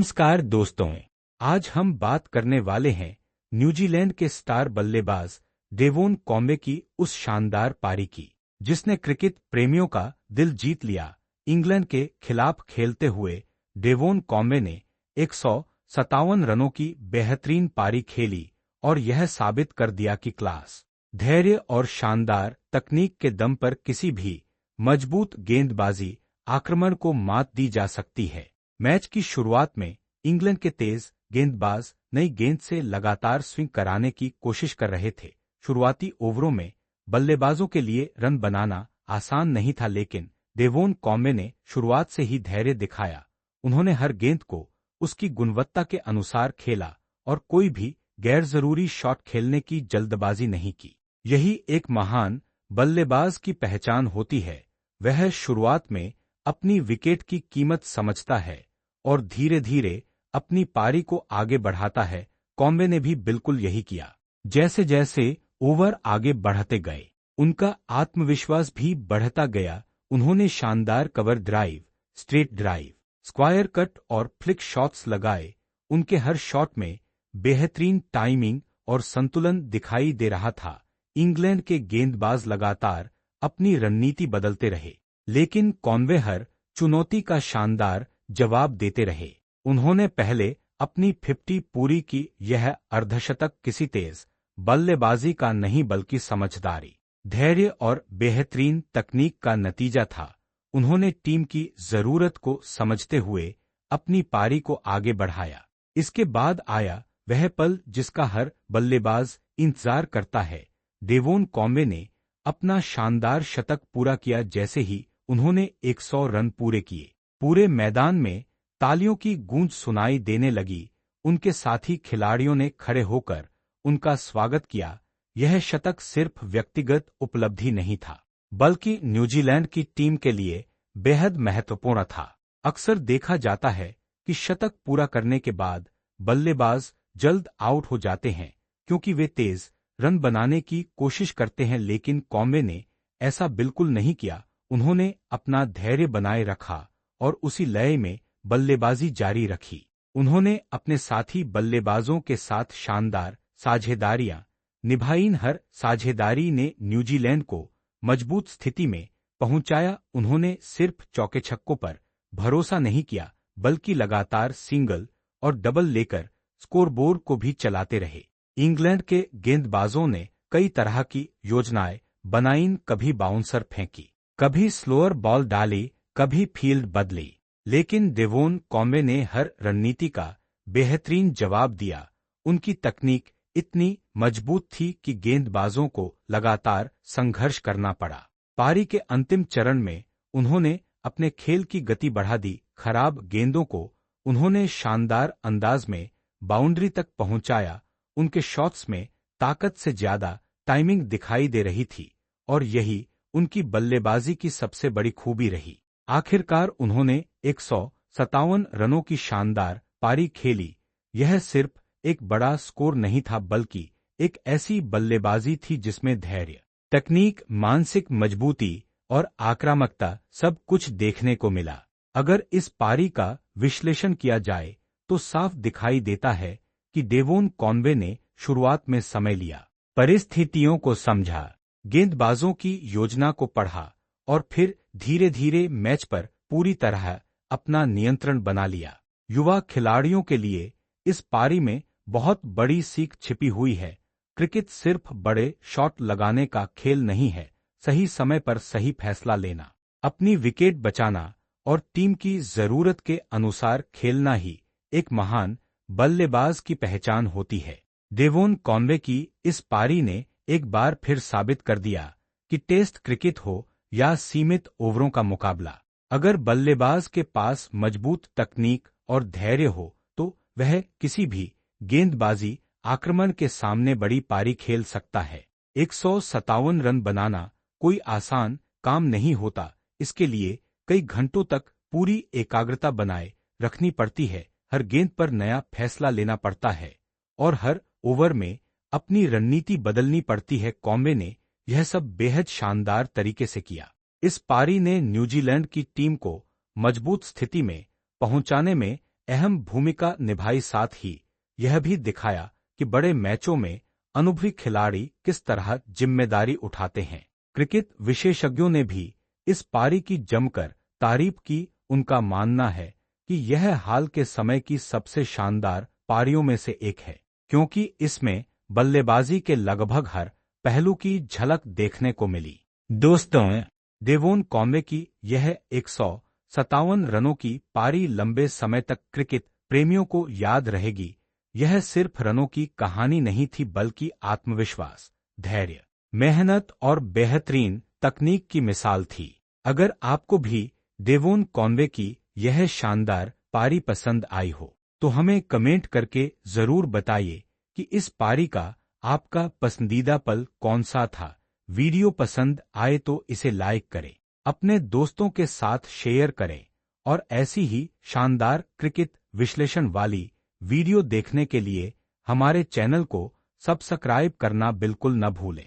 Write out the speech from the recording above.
नमस्कार दोस्तों, आज हम बात करने वाले हैं न्यूजीलैंड के स्टार बल्लेबाज डेवोन कॉम्बे की उस शानदार पारी की, जिसने क्रिकेट प्रेमियों का दिल जीत लिया। इंग्लैंड के खिलाफ खेलते हुए डेवोन कॉम्बे ने 157 रनों की बेहतरीन पारी खेली और यह साबित कर दिया कि क्लास, धैर्य और शानदार तकनीक के दम पर किसी भी मजबूत गेंदबाजी आक्रमण को मात दी जा सकती है। मैच की शुरुआत में इंग्लैंड के तेज गेंदबाज नई गेंद से लगातार स्विंग कराने की कोशिश कर रहे थे। शुरुआती ओवरों में बल्लेबाजों के लिए रन बनाना आसान नहीं था, लेकिन डेवोन कॉम्बे ने शुरुआत से ही धैर्य दिखाया। उन्होंने हर गेंद को उसकी गुणवत्ता के अनुसार खेला और कोई भी गैर जरूरी शॉट खेलने की जल्दबाजी नहीं की। यही एक महान बल्लेबाज की पहचान होती है। वह शुरुआत में अपनी विकेट की कीमत समझता है और धीरे धीरे अपनी पारी को आगे बढ़ाता है। कॉम्बे ने भी बिल्कुल यही किया। जैसे जैसे ओवर आगे बढ़ते गए, उनका आत्मविश्वास भी बढ़ता गया। उन्होंने शानदार cover drive, straight drive, square cut और फ्लिक शॉट्स लगाए। उनके हर शॉट में बेहतरीन टाइमिंग और संतुलन दिखाई दे रहा था। इंग्लैंड के गेंदबाज लगातार अपनी रणनीति बदलते रहे, लेकिन कॉम्बे हर चुनौती का शानदार जवाब देते रहे। उन्होंने पहले अपनी 50 पूरी की। यह अर्धशतक किसी तेज बल्लेबाजी का नहीं बल्कि समझदारी, धैर्य और बेहतरीन तकनीक का नतीजा था। उन्होंने टीम की जरूरत को समझते हुए अपनी पारी को आगे बढ़ाया। इसके बाद आया वह पल जिसका हर बल्लेबाज इंतजार करता है। डेवोन कॉम्बे ने अपना शानदार शतक पूरा किया। जैसे ही उन्होंने 100 रन पूरे किए, पूरे मैदान में तालियों की गूंज सुनाई देने लगी। उनके साथी खिलाड़ियों ने खड़े होकर उनका स्वागत किया। यह शतक सिर्फ व्यक्तिगत उपलब्धि नहीं था, बल्कि न्यूजीलैंड की टीम के लिए बेहद महत्वपूर्ण था। अक्सर देखा जाता है कि शतक पूरा करने के बाद बल्लेबाज जल्द आउट हो जाते हैं क्योंकि वे तेज रन बनाने की कोशिश करते हैं, लेकिन कॉम्बे ने ऐसा बिल्कुल नहीं किया। उन्होंने अपना धैर्य बनाए रखा और उसी लय में बल्लेबाजी जारी रखी। उन्होंने अपने साथी बल्लेबाजों के साथ शानदार साझेदारियां निभाई। हर साझेदारी ने न्यूजीलैंड को मजबूत स्थिति में पहुंचाया। उन्होंने सिर्फ चौके छक्कों पर भरोसा नहीं किया, बल्कि लगातार सिंगल और डबल लेकर स्कोरबोर्ड को भी चलाते रहे। इंग्लैंड के गेंदबाजों ने कई तरह की योजनाएं बनाईं, कभी बाउंसर फेंकी, कभी स्लोअर बॉल डाली, कभी फील्ड बदली, लेकिन डेवोन कॉम्बे ने हर रणनीति का बेहतरीन जवाब दिया। उनकी तकनीक इतनी मजबूत थी कि गेंदबाजों को लगातार संघर्ष करना पड़ा। पारी के अंतिम चरण में उन्होंने अपने खेल की गति बढ़ा दी। खराब गेंदों को उन्होंने शानदार अंदाज में बाउंड्री तक पहुंचाया। उनके शॉट्स में ताकत से ज्यादा टाइमिंग दिखाई दे रही थी और यही उनकी बल्लेबाजी की सबसे बड़ी खूबी रही। आखिरकार उन्होंने 157 रनों की शानदार पारी खेली। यह सिर्फ एक बड़ा स्कोर नहीं था, बल्कि एक ऐसी बल्लेबाजी थी जिसमें धैर्य, तकनीक, मानसिक मजबूती और आक्रामकता सब कुछ देखने को मिला। अगर इस पारी का विश्लेषण किया जाए तो साफ दिखाई देता है कि डेवोन कॉम्बे ने शुरुआत में समय लिया, परिस्थितियों को समझा, गेंदबाजों की योजना को पढ़ा और फिर धीरे धीरे मैच पर पूरी तरह अपना नियंत्रण बना लिया। युवा खिलाड़ियों के लिए इस पारी में बहुत बड़ी सीख छिपी हुई है। क्रिकेट सिर्फ बड़े शॉट लगाने का खेल नहीं है। सही समय पर सही फैसला लेना, अपनी विकेट बचाना और टीम की जरूरत के अनुसार खेलना ही एक महान बल्लेबाज की पहचान होती है। डेवोन कॉम्बे की इस पारी ने एक बार फिर साबित कर दिया कि टेस्ट क्रिकेट हो या सीमित ओवरों का मुकाबला, अगर बल्लेबाज के पास मजबूत तकनीक और धैर्य हो तो वह किसी भी गेंदबाजी आक्रमण के सामने बड़ी पारी खेल सकता है। 157 रन बनाना कोई आसान काम नहीं होता। इसके लिए कई घंटों तक पूरी एकाग्रता बनाए रखनी पड़ती है। हर गेंद पर नया फैसला लेना पड़ता है और हर ओवर में अपनी रणनीति बदलनी पड़ती है। कॉम्बे ने यह सब बेहद शानदार तरीके से किया। इस पारी ने न्यूजीलैंड की टीम को मजबूत स्थिति में पहुंचाने में अहम भूमिका निभाई, साथ ही यह भी दिखाया कि बड़े मैचों में अनुभवी खिलाड़ी किस तरह जिम्मेदारी उठाते हैं। क्रिकेट विशेषज्ञों ने भी इस पारी की जमकर तारीफ की। उनका मानना है कि यह हाल के समय की सबसे शानदार पारियों में से एक है, क्योंकि इसमें बल्लेबाजी के लगभग हर पहलू की झलक देखने को मिली। दोस्तों, डेवोन कॉम्बे की यह 157 रनों की पारी लंबे समय तक क्रिकेट प्रेमियों को याद रहेगी। यह सिर्फ रनों की कहानी नहीं थी, बल्कि आत्मविश्वास, धैर्य, मेहनत और बेहतरीन तकनीक की मिसाल थी। अगर आपको भी डेवोन कॉन्वे की यह शानदार पारी पसंद आई हो, तो हमें कमेंट करके जरूर बताइए कि इस पारी का आपका पसंदीदा पल कौन सा था। वीडियो पसंद आए तो इसे लाइक करें, अपने दोस्तों के साथ शेयर करें और ऐसी ही शानदार क्रिकेट विश्लेषण वाली वीडियो देखने के लिए हमारे चैनल को सब्सक्राइब करना बिल्कुल न भूलें।